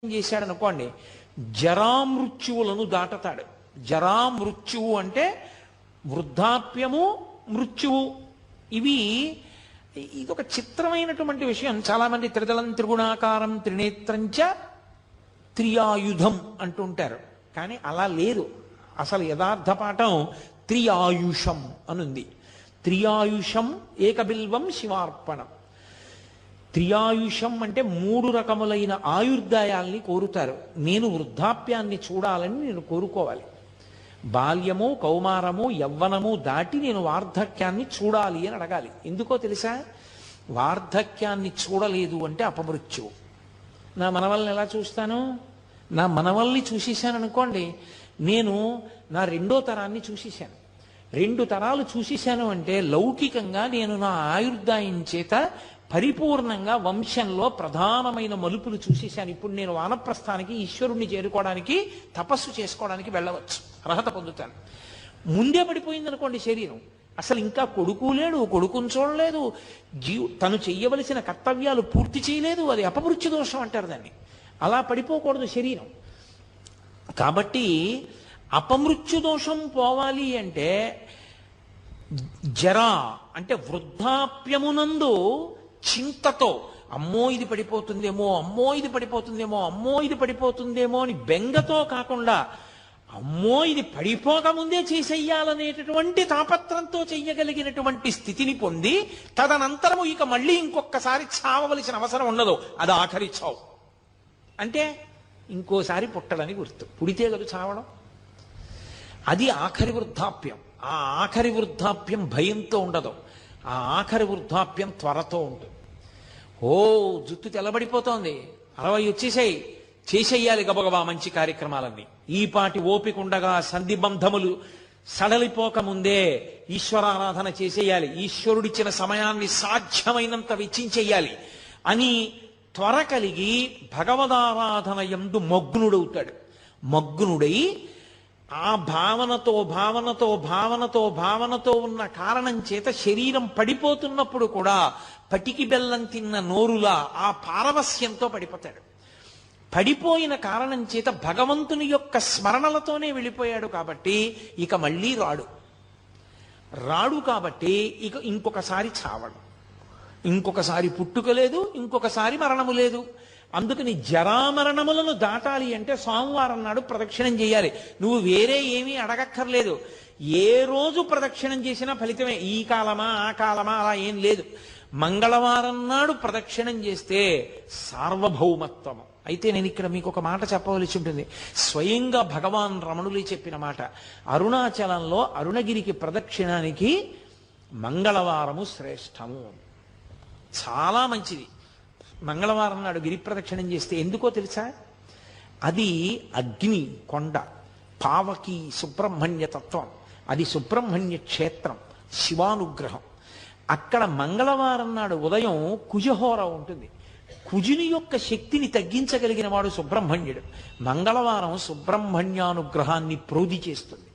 చేశాడనుకోండి, జరామృత్యువులను దాటతాడు. జరామృత్యువు అంటే వృద్ధాప్యము, మృత్యువు. ఇవి ఇదొక చిత్రమైనటువంటి విషయం. చాలామంది త్రిదళం త్రిగుణాకారం త్రినేత్రంచ త్రియాయుధం అంటుంటారు, కానీ అలా లేదు. అసలు యథార్థ పాఠం త్రియాయుషం అనుంది. త్రియాయుషం ఏకబిల్వం శివార్పణం. త్రియాయుషం అంటే 3 రకములైన ఆయుర్దాయాల్ని కోరుతారు. నేను వృద్ధాప్యాన్ని చూడాలని నేను కోరుకోవాలి. బాల్యము, కౌమారము, యవ్వనము దాటి నేను వార్ధక్యాన్ని చూడాలి అని అడగాలి. ఎందుకో తెలుసా? వార్ధక్యాన్ని చూడలేదు అంటే అపమృత్యువు. నా మనవల్ని ఎలా చూస్తాను? నా మనవల్ని చూసేశాను అనుకోండి, నేను నా 2వ తరాన్ని చూసేశాను. 2 తరాలు చూసేశాను అంటే లౌకికంగా నేను నా ఆయుర్దాయం చేత పరిపూర్ణంగా వంశంలో ప్రధానమైన మలుపులు చూసేశాను. ఇప్పుడు నేను వానప్రస్థానికి, ఈశ్వరుణ్ణి చేరుకోవడానికి, తపస్సు చేసుకోవడానికి వెళ్ళవచ్చు, అర్హత పొందుతాను. ముందే పడిపోయింది అనుకోండి శరీరం, అసలు ఇంకా కొడుకు లేడు, కొడుకుని చూడలేదు, తను చెయ్యవలసిన కర్తవ్యాలు పూర్తి చేయలేదు, అది అపమృత్యు దోషం అంటారు దాన్ని. అలా పడిపోకూడదు శరీరం. కాబట్టి అపమృత్యు దోషం పోవాలి అంటే జరా అంటే వృద్ధాప్యమునందు చింతతో, అమ్మో ఇది పడిపోతుందేమో, అమ్మో ఇది పడిపోతుందేమో, అమ్మో ఇది పడిపోతుందేమో అని బెంగతో కాకుండా, అమ్మో ఇది పడిపోకముందే చేసేయాలనేటటువంటి తాపత్రంతో చెయ్యగలిగినటువంటి స్థితిని పొంది తదనంతరము ఇక మళ్ళీ ఇంకొకసారి చావవలసిన అవసరం ఉండదు. అది ఆఖరి చావు. అంటే ఇంకోసారి పుట్టడని గుర్తు. పుడితే కదా చావడం. అది ఆఖరి వృద్ధాప్యం. ఆ ఆఖరి వృద్ధాప్యం భయంతో ఉండదు. ఆ ఆఖరి వృద్ధాప్యం త్వరతో ఉంటుంది. ఓ జుట్టు తెల్లబడిపోతోంది, 60 వచ్చేసాయి, చేసేయాలి గబగబా మంచి కార్యక్రమాలన్నీ. ఈ పాటి ఓపిక ఉండగా సంధిబంధములు సడలిపోకముందే ఈశ్వరారాధన చేసేయాలి, ఈశ్వరుడిచ్చిన సమయాన్ని సాధ్యమైనంత వెచ్చించేయాలి అని త్వర కలిగి భగవదారాధన యందు మగ్నుడవుతాడు. మగ్నుడై ఆ భావనతో భావనతో భావనతో భావనతో ఉన్న కారణం చేత శరీరం పడిపోతున్నప్పుడు కూడా పటికి బెల్లం తిన్న నోరులా ఆ పారవస్యంతో పడిపోతాడు. పడిపోయిన కారణం చేత భగవంతుని యొక్క స్మరణలతోనే వెళ్ళిపోయాడు కాబట్టి ఇక మళ్ళీ రాడు కాబట్టి ఇక ఇంకొకసారి చావడం, ఇంకొకసారి పుట్టుక లేదు, ఇంకొకసారి మరణము లేదు. అందుకని జరామరణములను దాటాలి అంటే సోమవారం నాడు ప్రదక్షిణం చేయాలి. నువ్వు వేరే ఏమీ అడగక్కర్లేదు. ఏ రోజు ప్రదక్షిణం చేసినా ఫలితమే. ఈ కాలమా ఆ కాలమా అలా ఏం లేదు. మంగళవారం నాడు ప్రదక్షిణం చేస్తే సార్వభౌమత్వము. అయితే నేను ఇక్కడ మీకు ఒక మాట చెప్పవలసి ఉంటుంది. స్వయంగా భగవాన్ రమణులు చెప్పిన మాట. అరుణాచలంలో అరుణగిరికి ప్రదక్షిణానికి మంగళవారము శ్రేష్టము, చాలా మంచిది. మంగళవారం నాడు గిరి ప్రదక్షిణం చేస్తే ఎందుకో తెలుసా? అది అగ్ని కొండ, పావకి సుబ్రహ్మణ్య తత్వం, అది సుబ్రహ్మణ్య క్షేత్రం, శివానుగ్రహం. అక్కడ మంగళవారం నాడు ఉదయం కుజహోర ఉంటుంది. కుజుని యొక్క శక్తిని తగ్గించగలిగిన వాడు సుబ్రహ్మణ్యుడు. మంగళవారం సుబ్రహ్మణ్యానుగ్రహాన్ని ప్రోధి చేస్తుంది.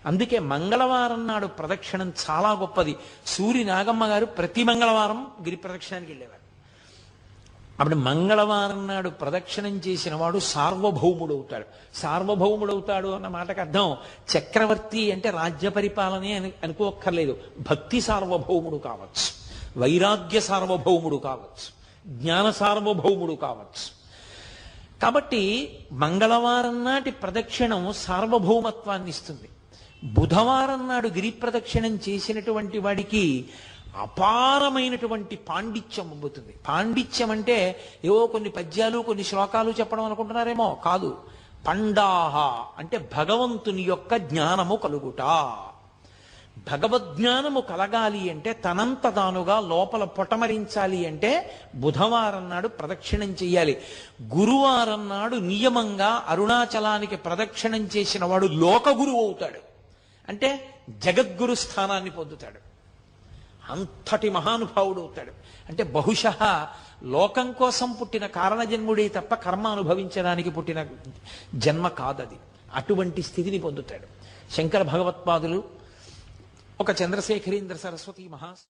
అందుకే మంగళవారం నాడు ప్రదక్షిణం చాలా గొప్పది. సూరి నాగమ్మ గారు ప్రతి మంగళవారం గిరి ప్రదక్షిణానికి వెళ్ళేవారు. అప్పుడు మంగళవారం నాడు ప్రదక్షిణం చేసిన వాడు సార్వభౌముడవుతాడు. సార్వభౌముడవుతాడు అన్న మాటకు అర్థం చక్రవర్తి అంటే రాజ్య పరిపాలనే అనుకోక్కర్లేదు. భక్తి సార్వభౌముడు కావచ్చు, వైరాగ్య సార్వభౌముడు కావచ్చు, జ్ఞాన సార్వభౌముడు కావచ్చు. కాబట్టి మంగళవారం నాటి ప్రదక్షిణం సార్వభౌమత్వాన్ని ఇస్తుంది. బుధవారం నాడు గిరి ప్రదక్షిణం చేసినటువంటి వాడికి అపారమైనటువంటి పాండిత్యం అబ్బుతుంది. పాండిత్యం అంటే ఏవో కొన్ని పద్యాలు, కొన్ని శ్లోకాలు చెప్పడం అనుకుంటున్నారేమో, కాదు. పండాహ అంటే భగవంతుని యొక్క జ్ఞానము కలుగుట. భగవద్జ్ఞానము కలగాలి అంటే తనంత తానుగా లోపల పొటమరించాలి అంటే బుధవారం నాడు ప్రదక్షిణం చెయ్యాలి. గురువారం నాడు నియమంగా అరుణాచలానికి ప్రదక్షిణం చేసిన వాడు లోకగురువు అవుతాడు. అంటే జగద్గురు స్థానాన్ని పొందుతాడు. అంతటి మహానుభావుడు అవుతాడు. అంటే బహుశః లోకం కోసం పుట్టిన కారణజన్ముడే తప్ప కర్మ అనుభవించడానికి పుట్టిన జన్మ కాదది. అటువంటి స్థితిని పొందుతాడు. శంకర భగవత్పాదులు ఒక చంద్రశేఖరేంద్ర సరస్వతి మహా